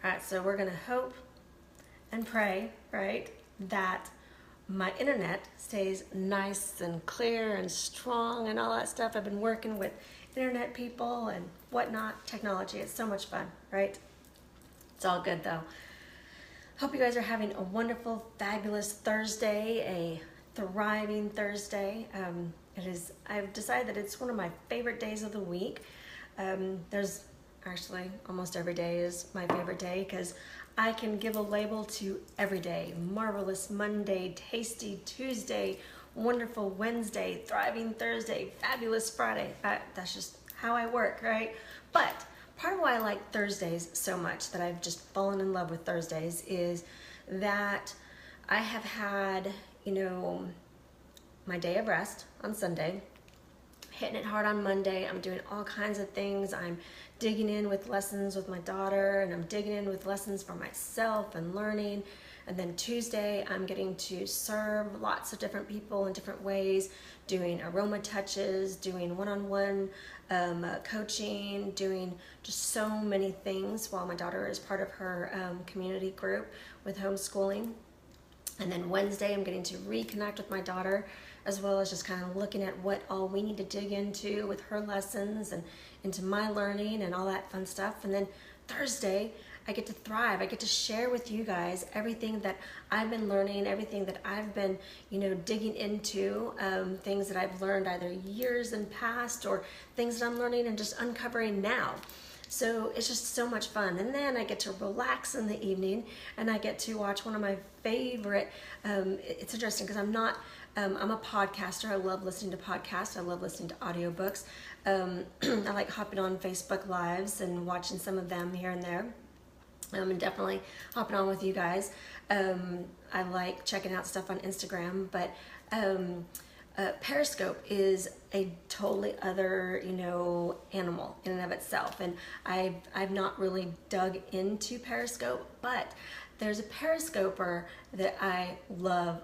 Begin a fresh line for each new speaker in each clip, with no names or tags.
All right, so we're gonna hope and pray, right, that my internet stays nice and clear and strong and all that stuff. I've been working with internet people and whatnot, technology. It's so much fun, right? It's all good though. Hope you guys are having a wonderful, fabulous Thursday, a thriving Thursday. I've decided that it's one of my favorite days of the week. There's actually almost every day is my favorite day because I can give a label to every day. Marvelous Monday, tasty Tuesday, wonderful Wednesday, thriving Thursday, fabulous Friday. That's just how I work, right? But part of why I like Thursdays so much, that I've just fallen in love with Thursdays, is that I have had, my day of rest on Sunday, hitting it hard on Monday. I'm doing all kinds of things. I'm digging in with lessons with my daughter, and I'm digging in with lessons for myself and learning. And then Tuesday, I'm getting to serve lots of different people in different ways, doing aroma touches, doing one-on-one coaching, doing just so many things while my daughter is part of her community group with homeschooling. And then Wednesday, I'm getting to reconnect with my daughter, as well as just kind of looking at what all we need to dig into with her lessons and into my learning and all that fun stuff. And then Thursday, I get to thrive. I get to share with you guys everything that I've been learning, everything that I've been, digging into, things that I've learned either years in past or things that I'm learning and just uncovering now. So it's just so much fun. And then I get to relax in the evening and I get to watch one of my favorite, it's interesting because I'm a podcaster. I love listening to podcasts. I love listening to audiobooks. I like hopping on Facebook Lives and watching some of them here and there. And definitely hopping on with you guys. I like checking out stuff on Instagram, but Periscope is a totally other, animal in and of itself. And I've not really dug into Periscope, but there's a Periscoper that I love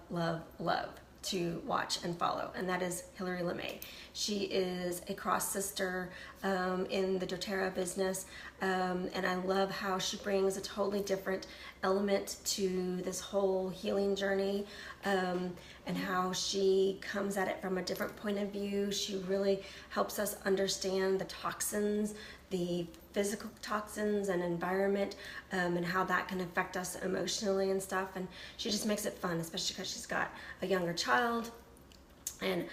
to watch and follow, and that is Hillary LeMay. She is a cross sister in the doTERRA business, and I love how she brings a totally different element to this whole healing journey, and how she comes at it from a different point of view. She really helps us understand the toxins, the physical toxins and environment, and how that can affect us emotionally and stuff. And she just makes it fun, especially because she's got a younger child. And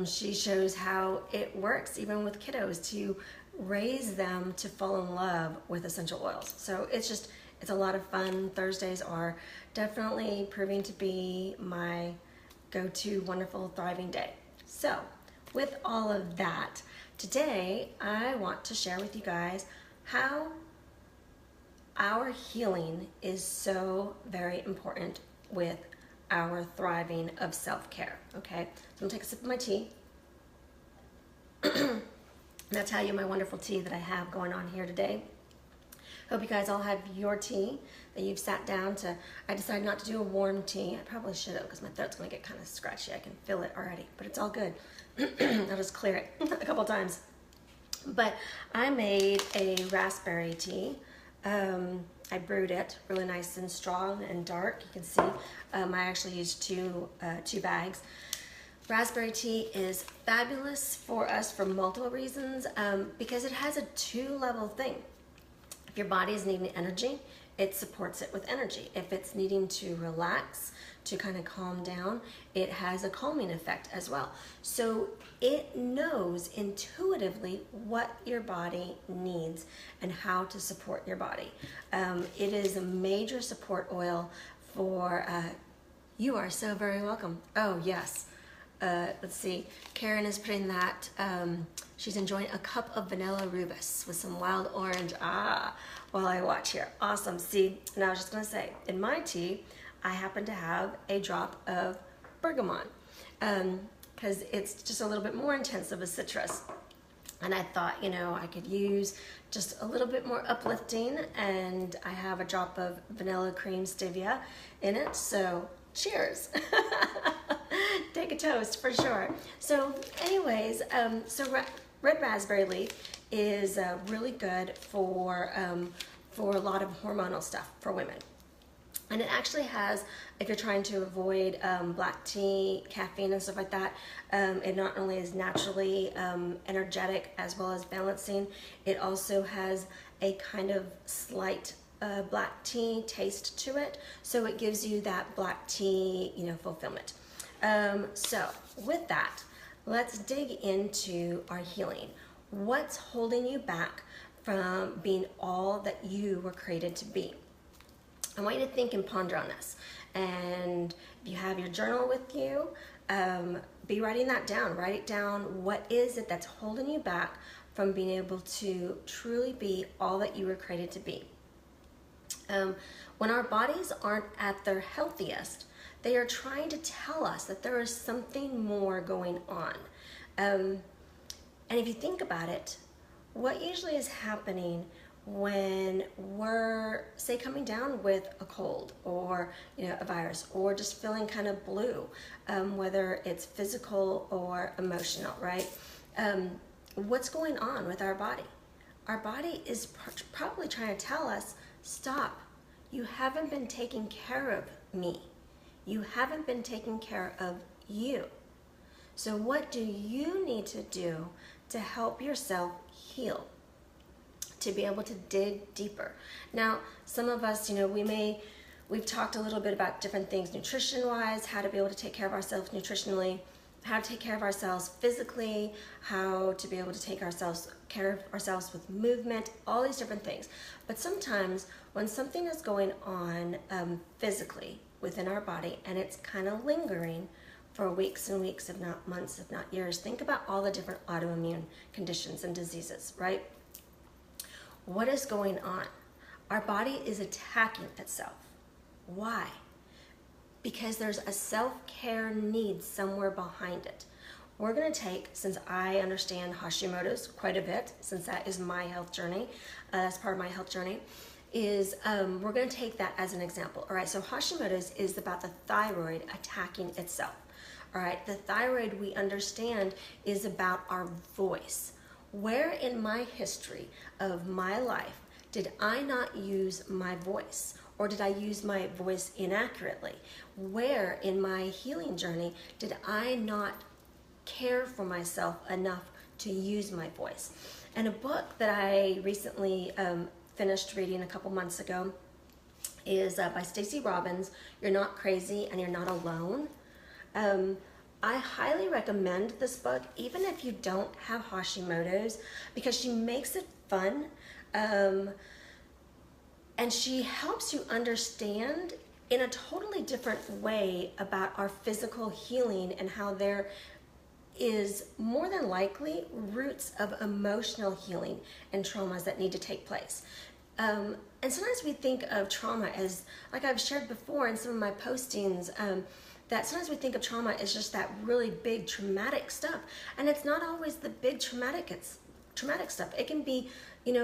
she shows how it works, even with kiddos, to raise them to fall in love with essential oils. So it's a lot of fun. Thursdays are definitely proving to be my go-to wonderful, thriving day. So with all of that, today I want to share with you guys how our healing is so very important with our thriving of self-care, okay? So I'm gonna take a sip of my tea. And I'll tell you my wonderful tea that I have going on here today. Hope you guys all have your tea that you've sat down to. I decided not to do a warm tea. I probably should have, because my throat's gonna get kind of scratchy. I can feel it already, but it's all good. I'll just clear it a couple times. But I made a raspberry tea. I brewed it really nice and strong and dark. You can see I actually used two bags. Raspberry tea is fabulous for us for multiple reasons, because it has a two-level thing. If your body is needing energy, it supports it with energy. If it's needing to relax, to kind of calm down, it has a calming effect as well. So it knows intuitively what your body needs and how to support your body. It is a major support oil for, you are so very welcome. Oh yes. Let's see, Karen is putting that, she's enjoying a cup of vanilla rubus with some wild orange, while I watch here. Awesome. See, and I was just gonna say, in my tea, I happen to have a drop of bergamot, because it's just a little bit more intense of a citrus. And I thought, I could use just a little bit more uplifting, and I have a drop of vanilla cream stevia in it, so cheers. Take a toast for sure. So anyways, red raspberry leaf is really good for for a lot of hormonal stuff for women. And it actually has, if you're trying to avoid black tea, caffeine and stuff like that, it not only is naturally energetic as well as balancing, it also has a kind of slight black tea taste to it. So it gives you that black tea, fulfillment. So with that, let's dig into our healing. What's holding you back from being all that you were created to be? I want you to think and ponder on this. And if you have your journal with you, be writing that down. Write it down. What is it that's holding you back from being able to truly be all that you were created to be? When our bodies aren't at their healthiest, they are trying to tell us that there is something more going on. And if you think about it, what usually is happening when we're, say, coming down with a cold or a virus, or just feeling kind of blue, whether it's physical or emotional, right? What's going on with our body? Our body is probably trying to tell us, stop. You haven't been taking care of me. You haven't been taking care of you. So what do you need to do to help yourself heal? To be able to dig deeper. Now, some of us, we've talked a little bit about different things nutrition-wise, how to be able to take care of ourselves nutritionally, how to take care of ourselves physically, how to be able to take care of ourselves with movement, all these different things. But sometimes when something is going on physically within our body and it's kind of lingering for weeks and weeks, if not months, if not years, think about all the different autoimmune conditions and diseases, right? What is going on? Our body is attacking itself. Why? Because there's a self-care need somewhere behind it. We're going to take, since I understand Hashimoto's quite a bit, since that is my health journey, that's part of my health journey, is we're going to take that as an example. All right, so Hashimoto's is about the thyroid attacking itself. All right, the thyroid, we understand, is about our voice. Where in my history of my life did I not use my voice? Or did I use my voice inaccurately? Where in my healing journey did I not care for myself enough to use my voice? And a book that I recently finished reading a couple months ago is by Stacey Robbins, You're Not Crazy and You're Not Alone. I highly recommend this book, even if you don't have Hashimoto's, because she makes it fun, and she helps you understand in a totally different way about our physical healing and how there is more than likely roots of emotional healing and traumas that need to take place. And sometimes we think of trauma as, like I've shared before in some of my postings, that sometimes we think of trauma as just that really big traumatic stuff, and it's not always the big traumatic stuff. It can be,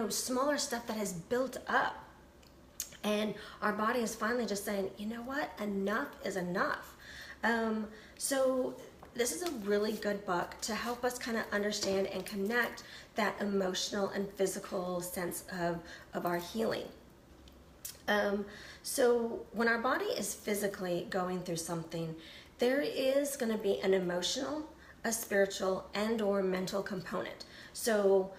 smaller stuff that has built up, and our body is finally just saying, you know what, enough is enough. So this is a really good book to help us kind of understand and connect that emotional and physical sense of our healing. So when our body is physically going through something, there is going to be an emotional, a spiritual, and or mental component. So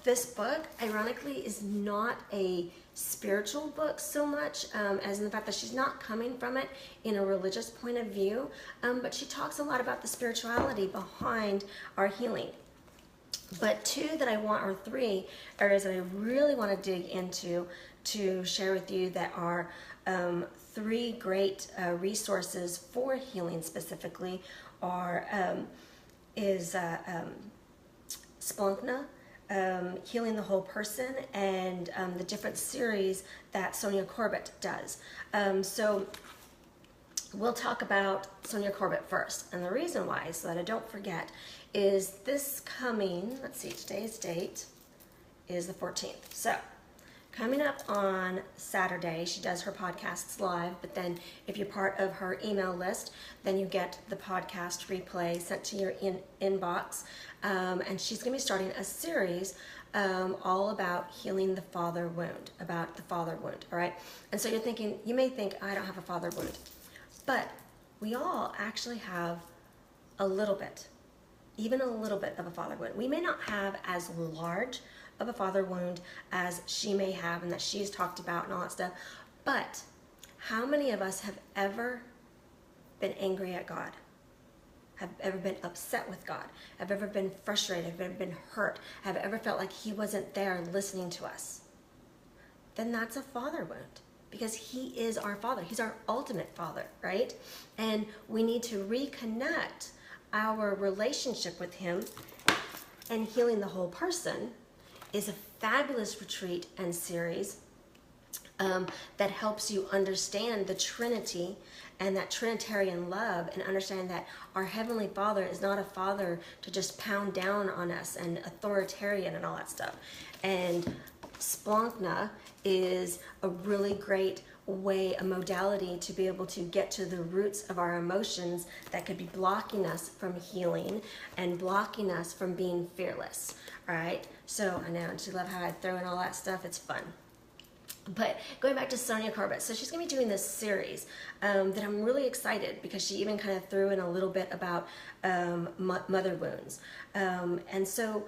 this book, ironically, is not a spiritual book so much as in the fact that she's not coming from it in a religious point of view, but she talks a lot about the spirituality behind our healing. But three areas that I really want to dig into to share with you that are three great resources for healing specifically are Splunkna, Healing the Whole Person, and the different series that Sonia Corbett does. So we'll talk about Sonia Corbett first. And the reason why, so that I don't forget, is this coming, let's see, today's date is the 14th. So coming up on Saturday, she does her podcasts live, but then if you're part of her email list, then you get the podcast replay sent to your inbox. And she's going to be starting a series all about healing the father wound, about the father wound, all right? And so you're thinking, you may think, I don't have a father wound, but we all actually have a little bit, even a little bit of a father wound. We may not have as large of a father wound as she may have and that she's talked about and all that stuff, but how many of us have ever been angry at God? Have ever been upset with God? Have ever been frustrated? Have ever been hurt? Have ever felt like he wasn't there listening to us? Then that's a father wound, because he is our father. He's our ultimate father, right? And we need to reconnect our relationship with him, and Healing the Whole Person is a fabulous retreat and series that helps you understand the Trinity and that Trinitarian love, and understand that our Heavenly Father is not a father to just pound down on us and authoritarian and all that stuff. And Splankna is a really great way, a modality to be able to get to the roots of our emotions that could be blocking us from healing and blocking us from being fearless, all right? So I know, and she love how I throw in all that stuff. It's fun. But going back to Sonia Corbett, so she's going to be doing this series that I'm really excited, because she even kind of threw in a little bit about mother wounds. And so,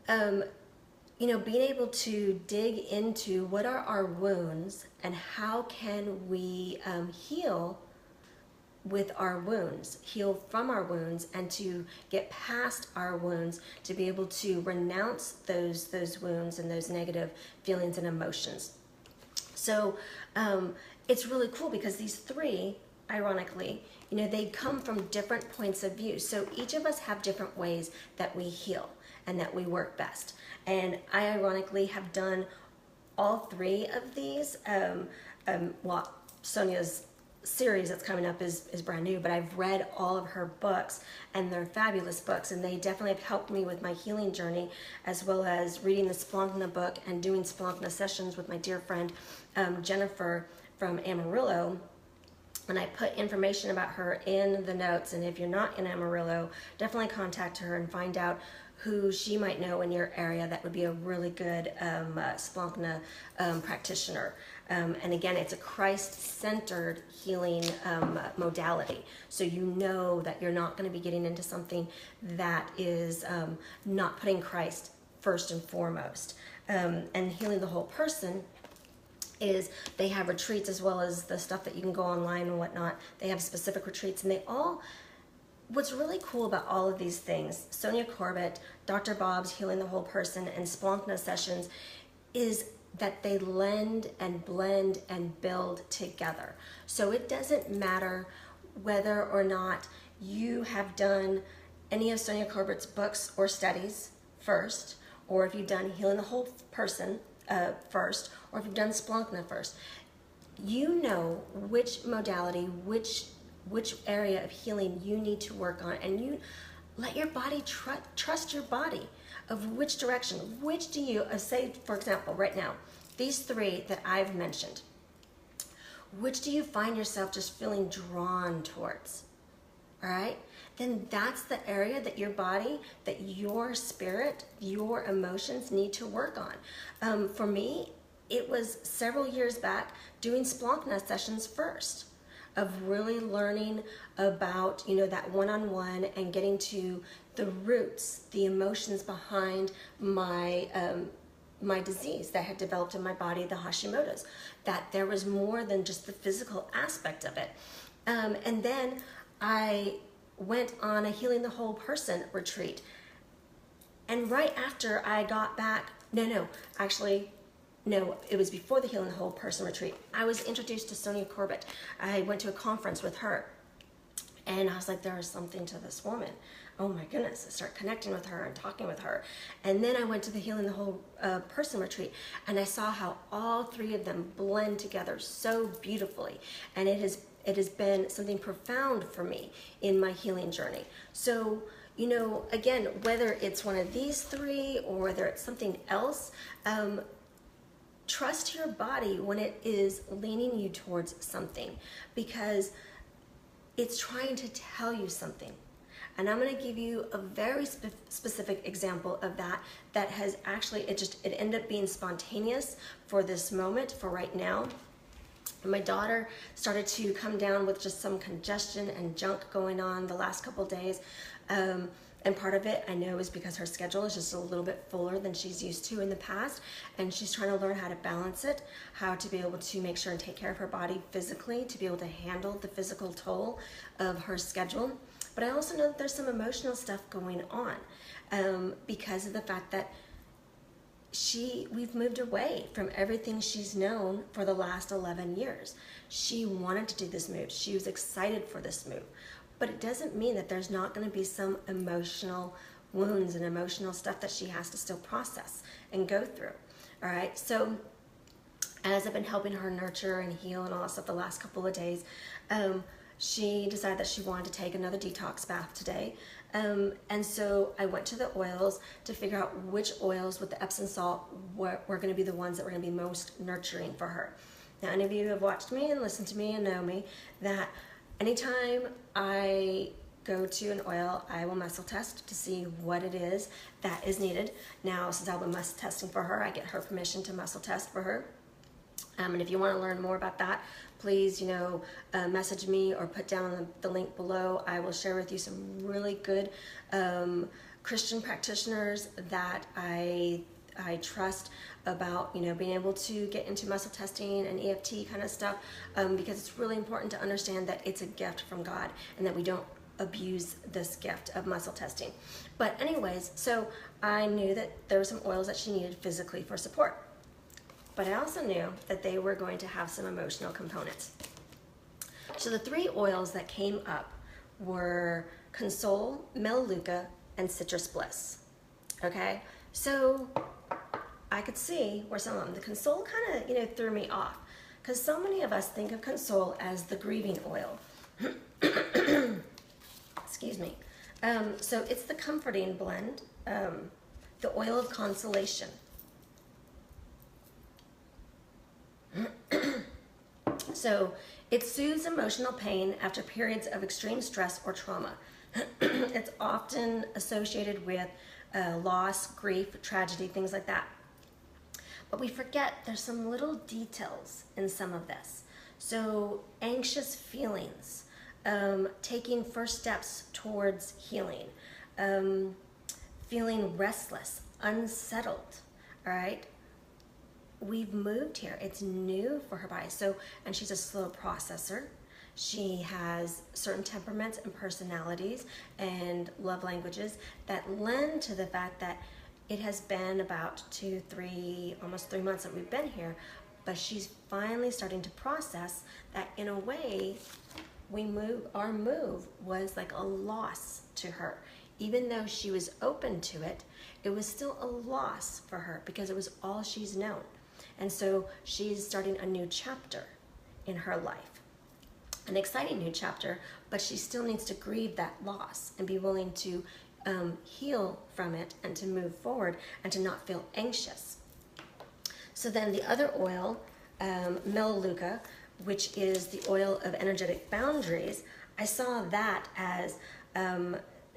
you know, being able to dig into what are our wounds and how can we heal with our wounds, heal from our wounds, and to get past our wounds, to be able to renounce those wounds and those negative feelings and emotions. So it's really cool, because these three, ironically, you know, they come from different points of view. So each of us have different ways that we heal and that we work best. And I ironically have done all three of these. Well, Sonia's series that's coming up is brand new, but I've read all of her books, and they're fabulous books, and they definitely have helped me with my healing journey, as well as reading the Splankna book and doing Splankna sessions with my dear friend Jennifer from Amarillo. And I put information about her in the notes, and if you're not in Amarillo, definitely contact her and find out who she might know in your area that would be a really good Splankna practitioner. And again, it's a Christ-centered healing modality. So you know that you're not going to be getting into something that is not putting Christ first and foremost. And Healing the Whole Person is, they have retreats as well as the stuff that you can go online and whatnot. They have specific retreats, and they all, what's really cool about all of these things, Sonia Corbett, Dr. Bob's Healing the Whole Person, and Splankna sessions, is that they lend and blend and build together. So it doesn't matter whether or not you have done any of Sonia Corbett's books or studies first, or if you've done Healing the Whole Person first, or if you've done Splankna first. You know which modality, which area of healing you need to work on, and you let your body trust your body of which direction, which do you, say for example, right now, these three that I've mentioned, which do you find yourself just feeling drawn towards, all right? Then that's the area that your body, that your spirit, your emotions need to work on. For me, it was several years back doing Splankna sessions first, of really learning about, you know, that one-on-one and getting to the roots, the emotions behind my my disease that had developed in my body, the Hashimoto's, that there was more than just the physical aspect of it. And then I went on a Healing the Whole Person retreat. And right after I got back, no, it was before the Healing the Whole Person retreat, I was introduced to Sonia Corbett. I went to a conference with her, and I was like, there is something to this woman. Oh my goodness, I started connecting with her and talking with her. And then I went to the Healing the Whole Person retreat, and I saw how all three of them blend together so beautifully. And it has been something profound for me in my healing journey. So, you know, again, whether it's one of these three or whether it's something else, trust your body when it is leaning you towards something, because it's trying to tell you something. And I'm going to give you a very specific example of that has actually, it ended up being spontaneous for this moment, for right now. My daughter started to come down with just some congestion and junk going on the last couple of days. And part of it I know is because her schedule is just a little bit fuller than she's used to in the past. And she's trying to learn how to balance it, how to be able to make sure and take care of her body physically, to be able to handle the physical toll of her schedule. But I also know that there's some emotional stuff going on because of the fact that we've moved away from everything she's known for the last 11 years. She wanted to do this move. She was excited for this move. But it doesn't mean that there's not going to be some emotional wounds and emotional stuff that she has to still process and go through. All right. So as I've been helping her nurture and heal and all that stuff the last couple of days, she decided that she wanted to take another detox bath today. And so I went to the oils to figure out which oils with the Epsom salt were going to be the ones that were going to be most nurturing for her. Now, any of you who have watched me and listened to me and know me, that anytime I go to an oil, I will muscle test to see what it is that is needed. Now, since I'll be muscle testing for her, I get her permission to muscle test for her. And if you want to learn more about that, please, message me or put down the link below. I will share with you some really good Christian practitioners that I trust about, being able to get into muscle testing and EFT kind of stuff, because it's really important to understand that it's a gift from God and that we don't abuse this gift of muscle testing. But anyways, so I knew that there were some oils that she needed physically for support. But I also knew that they were going to have some emotional components. So the 3 oils that came up were Console, Melaleuca, and Citrus Bliss. Okay, so I could see where some of them, the Console kind of, threw me off, because so many of us think of Console as the grieving oil. Excuse me. So it's the comforting blend, the oil of consolation. So it soothes emotional pain after periods of extreme stress or trauma. It's often associated with loss, grief, tragedy, things like that. But we forget there's some little details in some of this. So anxious feelings, taking first steps towards healing, feeling restless, unsettled, all right? We've moved here. It's new for her body. So, and she's a slow processor. She has certain temperaments and personalities and love languages that lend to the fact that it has been about 2, 3, almost 3 months that we've been here, but she's finally starting to process that in a way our move was like a loss to her. Even though she was open to it, it was still a loss for her because it was all she's known. And so she's starting a new chapter in her life, an exciting new chapter, but she still needs to grieve that loss and be willing to heal from it and to move forward and to not feel anxious. So then the other oil, Melaleuca, which is the oil of energetic boundaries, I saw that as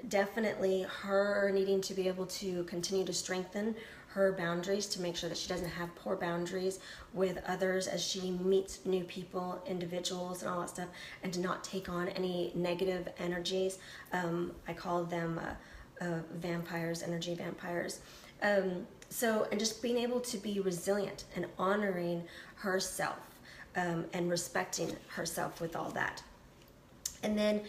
definitely her needing to be able to continue to strengthen her boundaries, to make sure that she doesn't have poor boundaries with others as she meets new people, individuals, and all that stuff, and to not take on any negative energies. I call them vampires, energy vampires. And just being able to be resilient and honoring herself and respecting herself with all that. And then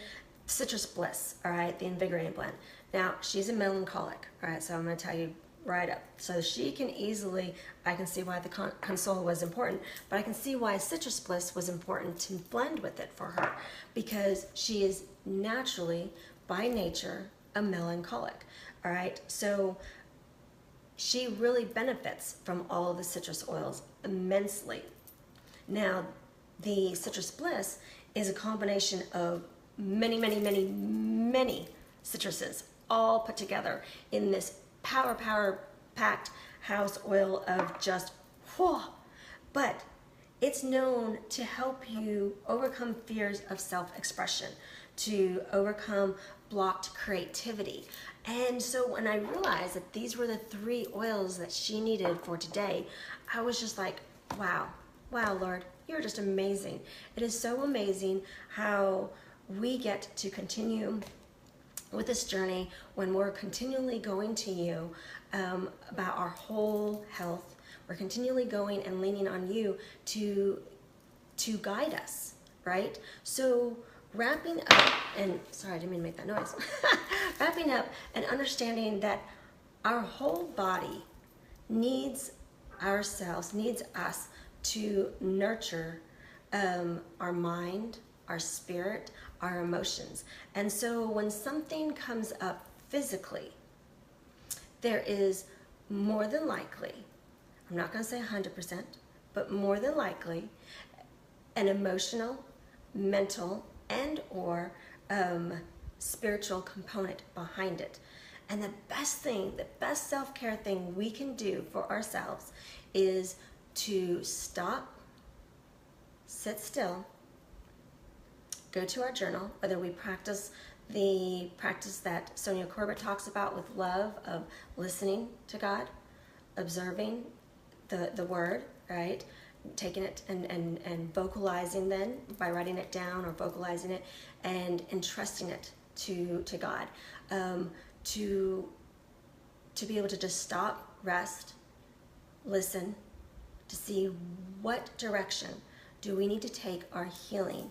Citrus Bliss, all right, the invigorating blend. Now, she's a melancholic, all right, so I'm going to tell you right up. So she can easily, I can see why the Console was important, but I can see why Citrus Bliss was important to blend with it for her, because she is naturally, by nature, a melancholic, all right? So she really benefits from all of the citrus oils immensely. Now, the Citrus Bliss is a combination of many, many, many, many citruses all put together in this power-packed house oil of just whew. But it's known to help you overcome fears of self-expression, to overcome blocked creativity. And so when I realized that these were the 3 oils that she needed for today, I was just like, wow, Lord, you're just amazing. It is so amazing how we get to continue with this journey when we're continually going to you about our whole health. We're continually going and leaning on you to guide us, right? So wrapping up, and sorry, I didn't mean to make that noise. Wrapping up and understanding that our whole body needs ourselves, needs us to nurture our mind, our spirit, our emotions. And so when something comes up physically, there is more than likely, I'm not going to say 100%, but more than likely, an emotional, mental, and or spiritual component behind it. And the best thing, the best self-care thing we can do for ourselves is to stop, sit still, go to our journal, whether we practice the practice that Sonia Corbett talks about with love of listening to God, observing the word, right? Taking it and vocalizing then by writing it down or vocalizing it and entrusting it to God, to be able to just stop, rest, listen, to see what direction do we need to take our healing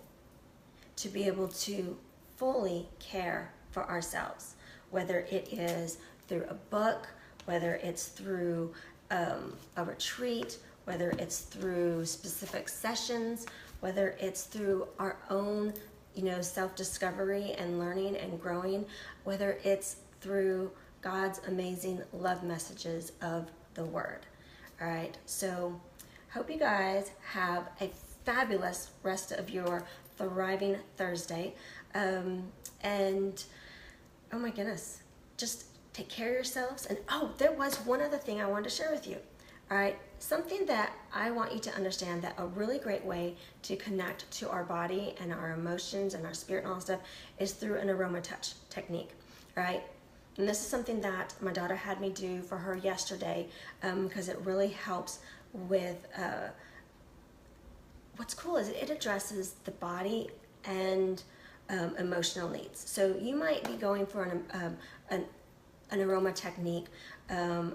to be able to fully care for ourselves, whether it is through a book, whether it's through a retreat, whether it's through specific sessions, whether it's through our own, self-discovery and learning and growing, whether it's through God's amazing love messages of the Word. All right, so hope you guys have a fabulous rest of your thriving Thursday. And oh my goodness, just take care of yourselves. And there was one other thing I wanted to share with you. All right, something that I want you to understand, that a really great way to connect to our body and our emotions and our spirit and all that stuff is through an aroma touch technique, right? And this is something that my daughter had me do for her yesterday because it really helps with, what's cool is it addresses the body and emotional needs. So you might be going for an aroma technique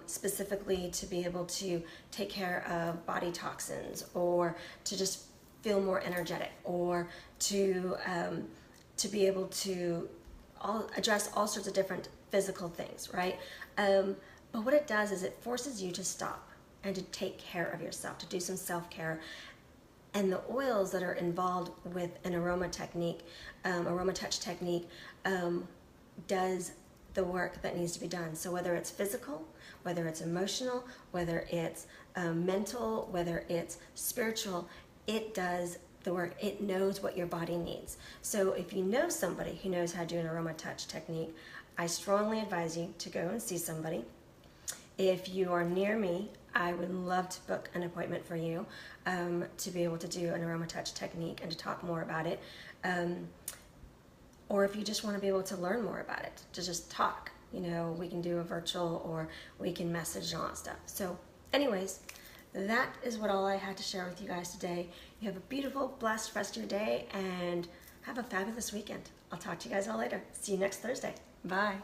specifically to be able to take care of body toxins, or to just feel more energetic, or to be able to address all sorts of different physical things, right? But what it does is it forces you to stop and to take care of yourself, to do some self-care. And the oils that are involved with an aroma technique, aroma touch technique, does the work that needs to be done. So whether it's physical, whether it's emotional, whether it's mental, whether it's spiritual, it does the work. It knows what your body needs. So if you know somebody who knows how to do an aroma touch technique, I strongly advise you to go and see somebody. If you are near me, I would love to book an appointment for you to be able to do an aroma touch technique and to talk more about it. Or if you just want to be able to learn more about it, to just talk, we can do a virtual, or we can message and all that stuff. So anyways, that is all I had to share with you guys today. You have a beautiful, blessed rest of your day, and have a fabulous weekend. I'll talk to you guys all later. See you next Thursday. Bye.